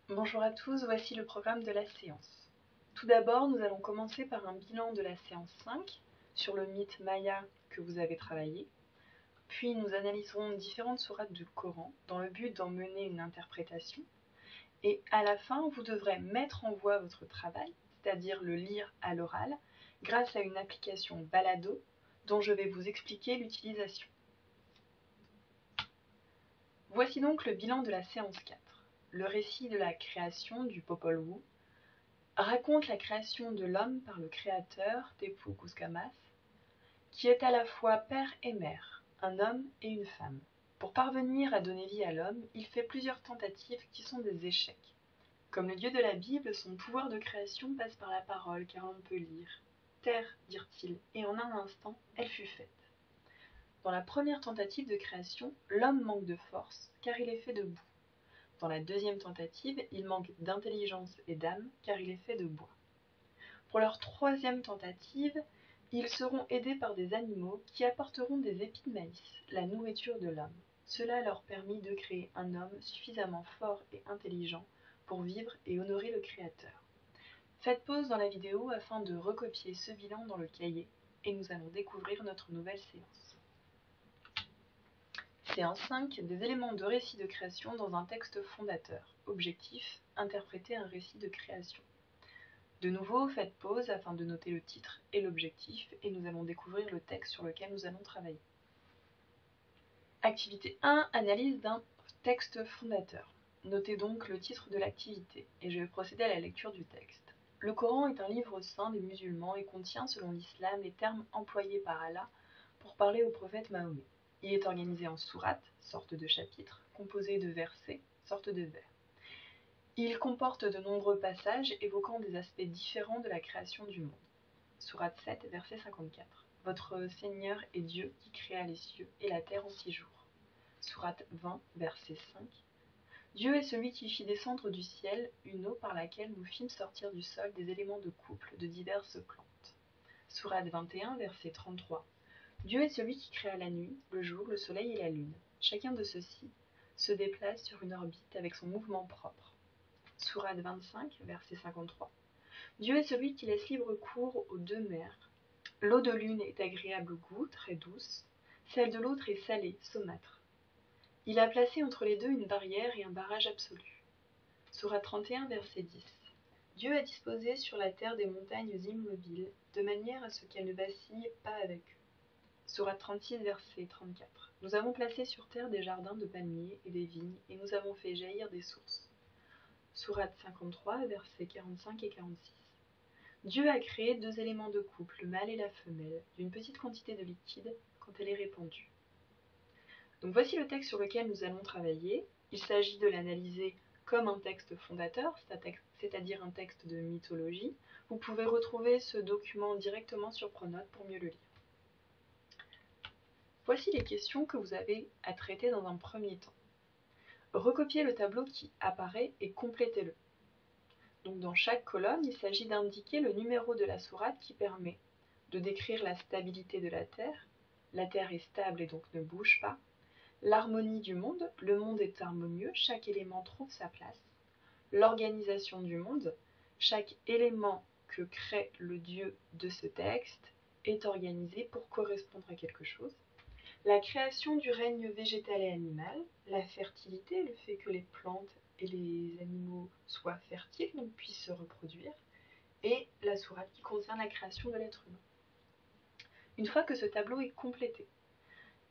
Bonjour à tous, voici le programme de la séance. Tout d'abord, nous allons commencer par un bilan de la séance 5 sur le mythe Maya que vous avez travaillé. Puis nous analyserons différentes sourates du Coran dans le but d'en mener une interprétation. Et à la fin, vous devrez mettre en voix votre travail, c'est-à-dire le lire à l'oral, grâce à une application Balado dont je vais vous expliquer l'utilisation. Voici donc le bilan de la séance 4. Le récit de la création du Popol Vuh raconte la création de l'homme par le créateur, Tepu Kuskamas, qui est à la fois père et mère, un homme et une femme. Pour parvenir à donner vie à l'homme, il fait plusieurs tentatives qui sont des échecs. Comme le Dieu de la Bible, son pouvoir de création passe par la parole, car on peut lire. Terre, dirent-ils, et en un instant, elle fut faite. Dans la première tentative de création, l'homme manque de force, car il est fait de boue. Dans la deuxième tentative, il manque d'intelligence et d'âme, car il est fait de bois. Pour leur troisième tentative, ils seront aidés par des animaux qui apporteront des épis de maïs, la nourriture de l'homme. Cela leur permit de créer un homme suffisamment fort et intelligent pour vivre et honorer le Créateur. Faites pause dans la vidéo afin de recopier ce bilan dans le cahier et nous allons découvrir notre nouvelle séance. Séance 5, des éléments de récit de création dans un texte fondateur. Objectif, interpréter un récit de création. De nouveau, faites pause afin de noter le titre et l'objectif et nous allons découvrir le texte sur lequel nous allons travailler. Activité 1, analyse d'un texte fondateur. Notez donc le titre de l'activité et je vais procéder à la lecture du texte. Le Coran est un livre saint des musulmans et contient, selon l'islam, les termes employés par Allah pour parler au prophète Mahomet. Il est organisé en sourates, sorte de chapitres, composés de versets, sorte de vers. Il comporte de nombreux passages évoquant des aspects différents de la création du monde. Sourate 7, verset 54. Votre Seigneur est Dieu qui créa les cieux et la terre en 6 jours. Sourate 20, verset 5. Dieu est celui qui fit descendre du ciel une eau par laquelle nous fîmes sortir du sol des éléments de couple de diverses plantes. Sourate 21, verset 33. Dieu est celui qui créa la nuit, le jour, le soleil et la lune. Chacun de ceux-ci se déplace sur une orbite avec son mouvement propre. Sourate 25, verset 53. Dieu est celui qui laisse libre cours aux deux mers. L'eau de l'une est agréable au goût, très douce. Celle de l'autre est salée, saumâtre. Il a placé entre les deux une barrière et un barrage absolu. Sourate 31, verset 10. Dieu a disposé sur la terre des montagnes immobiles, de manière à ce qu'elles ne vacillent pas avec eux. Sourate 36, verset 34. Nous avons placé sur terre des jardins de palmiers et des vignes, et nous avons fait jaillir des sources. Sourate 53, versets 45 et 46. Dieu a créé deux éléments de couple, le mâle et la femelle, d'une petite quantité de liquide quand elle est répandue. Donc voici le texte sur lequel nous allons travailler. Il s'agit de l'analyser comme un texte fondateur, c'est-à-dire un texte de mythologie. Vous pouvez retrouver ce document directement sur Pronote pour mieux le lire. Voici les questions que vous avez à traiter dans un premier temps. Recopiez le tableau qui apparaît et complétez-le. Donc dans chaque colonne, il s'agit d'indiquer le numéro de la sourate qui permet de décrire la stabilité de la Terre. La Terre est stable et donc ne bouge pas. L'harmonie du monde, le monde est harmonieux, chaque élément trouve sa place. L'organisation du monde, chaque élément que crée le Dieu de ce texte est organisé pour correspondre à quelque chose. La création du règne végétal et animal, la fertilité, le fait que les plantes et les animaux soient fertiles, donc puissent se reproduire, et la sourate qui concerne la création de l'être humain. Une fois que ce tableau est complété,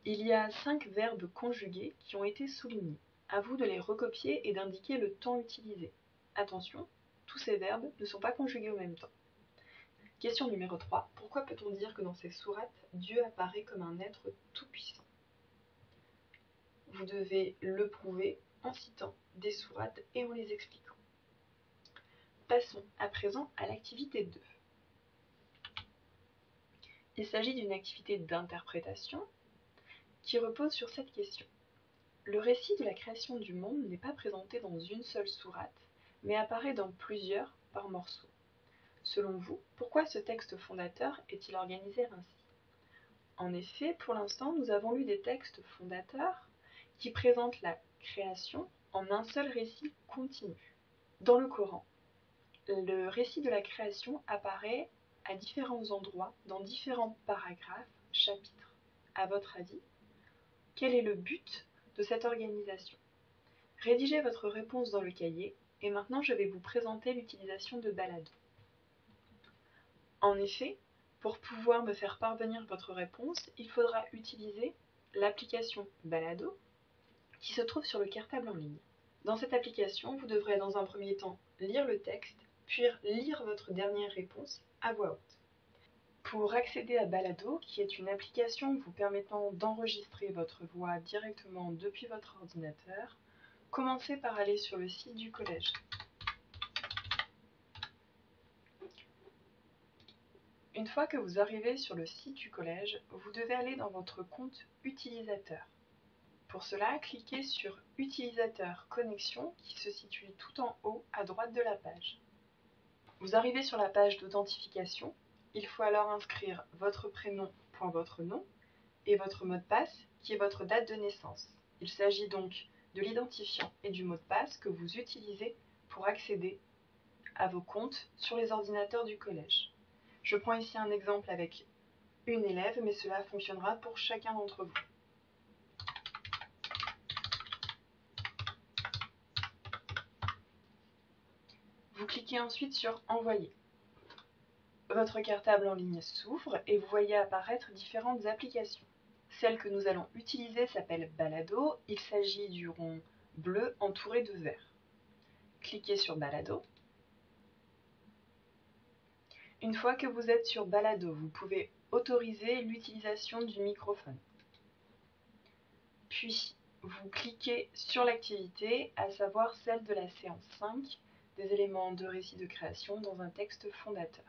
il y a 5 verbes conjugués qui ont été soulignés. À vous de les recopier et d'indiquer le temps utilisé. Attention, tous ces verbes ne sont pas conjugués au même temps. Question numéro 3. Pourquoi peut-on dire que dans ces sourates, Dieu apparaît comme un être tout-puissant ? Vous devez le prouver en citant des sourates et en les expliquant. Passons à présent à l'activité 2. Il s'agit d'une activité d'interprétation qui repose sur cette question. Le récit de la création du monde n'est pas présenté dans une seule sourate, mais apparaît dans plusieurs par morceaux. Selon vous, pourquoi ce texte fondateur est-il organisé ainsi ? En effet, pour l'instant, nous avons lu des textes fondateurs qui présentent la création en un seul récit continu. Dans le Coran, le récit de la création apparaît à différents endroits, dans différents paragraphes, chapitres. À votre avis, quel est le but de cette organisation? Rédigez votre réponse dans le cahier et maintenant je vais vous présenter l'utilisation de Balado. En effet, pour pouvoir me faire parvenir votre réponse, il faudra utiliser l'application Balado qui se trouve sur le cartable en ligne. Dans cette application, vous devrez dans un premier temps lire le texte, puis lire votre dernière réponse à voix haute. Pour accéder à Balado, qui est une application vous permettant d'enregistrer votre voix directement depuis votre ordinateur, commencez par aller sur le site du collège. Une fois que vous arrivez sur le site du collège, vous devez aller dans votre compte utilisateur. Pour cela, cliquez sur Utilisateur Connexion qui se situe tout en haut à droite de la page. Vous arrivez sur la page d'authentification. Il faut alors inscrire votre prénom point votre nom et votre mot de passe qui est votre date de naissance. Il s'agit donc de l'identifiant et du mot de passe que vous utilisez pour accéder à vos comptes sur les ordinateurs du collège. Je prends ici un exemple avec une élève, mais cela fonctionnera pour chacun d'entre vous. Vous cliquez ensuite sur Envoyer. Votre cartable en ligne s'ouvre et vous voyez apparaître différentes applications. Celle que nous allons utiliser s'appelle Balado. Il s'agit du rond bleu entouré de vert. Cliquez sur Balado. Une fois que vous êtes sur Balado, vous pouvez autoriser l'utilisation du microphone. Puis, vous cliquez sur l'activité, à savoir celle de la séance 5, des éléments de récit de création dans un texte fondateur.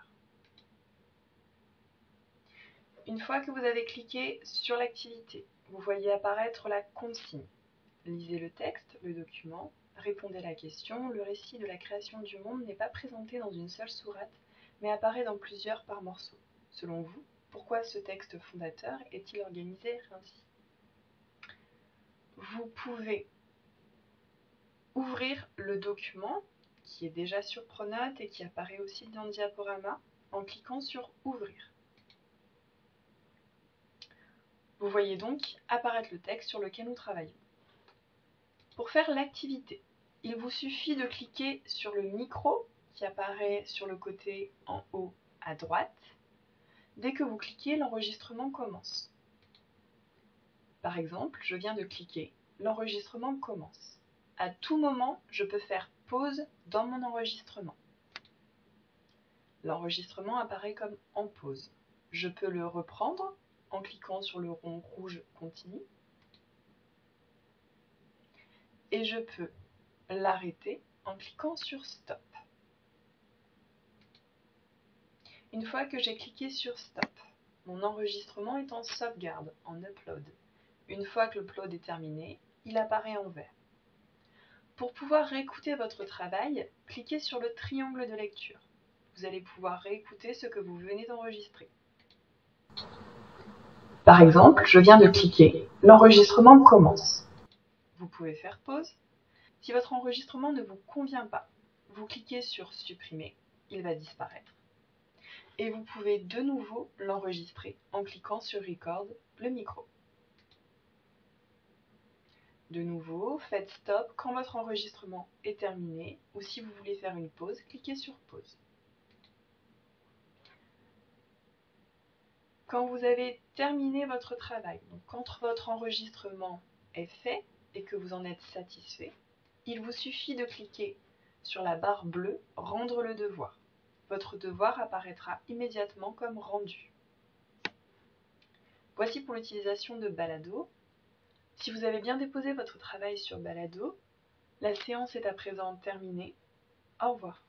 Une fois que vous avez cliqué sur l'activité, vous voyez apparaître la consigne. Lisez le texte, le document, répondez à la question. Le récit de la création du monde n'est pas présenté dans une seule sourate, mais apparaît dans plusieurs par morceaux. Selon vous, pourquoi ce texte fondateur est-il organisé ainsi? Vous pouvez ouvrir le document qui est déjà sur Pronote et qui apparaît aussi dans le diaporama en cliquant sur Ouvrir. Vous voyez donc apparaître le texte sur lequel nous travaillons. Pour faire l'activité, il vous suffit de cliquer sur le micro qui apparaît sur le côté en haut à droite. Dès que vous cliquez, l'enregistrement commence. Par exemple, je viens de cliquer, l'enregistrement commence. À tout moment, je peux faire pause dans mon enregistrement. L'enregistrement apparaît comme en pause. Je peux le reprendre en cliquant sur le rond rouge continu. Et je peux l'arrêter en cliquant sur Stop. Une fois que j'ai cliqué sur Stop, mon enregistrement est en sauvegarde, en upload. Une fois que l'upload est terminé, il apparaît en vert. Pour pouvoir réécouter votre travail, cliquez sur le triangle de lecture. Vous allez pouvoir réécouter ce que vous venez d'enregistrer. Par exemple, je viens de cliquer, l'enregistrement commence. Vous pouvez faire pause. Si votre enregistrement ne vous convient pas, vous cliquez sur Supprimer, il va disparaître. Et vous pouvez de nouveau l'enregistrer en cliquant sur Record, le micro. De nouveau, faites Stop quand votre enregistrement est terminé ou si vous voulez faire une pause, cliquez sur Pause. Quand vous avez terminé votre travail, donc quand votre enregistrement est fait et que vous en êtes satisfait, il vous suffit de cliquer sur la barre bleue « Rendre le devoir ». Votre devoir apparaîtra immédiatement comme rendu. Voici pour l'utilisation de Balado. Si vous avez bien déposé votre travail sur Balado, la séance est à présent terminée. Au revoir.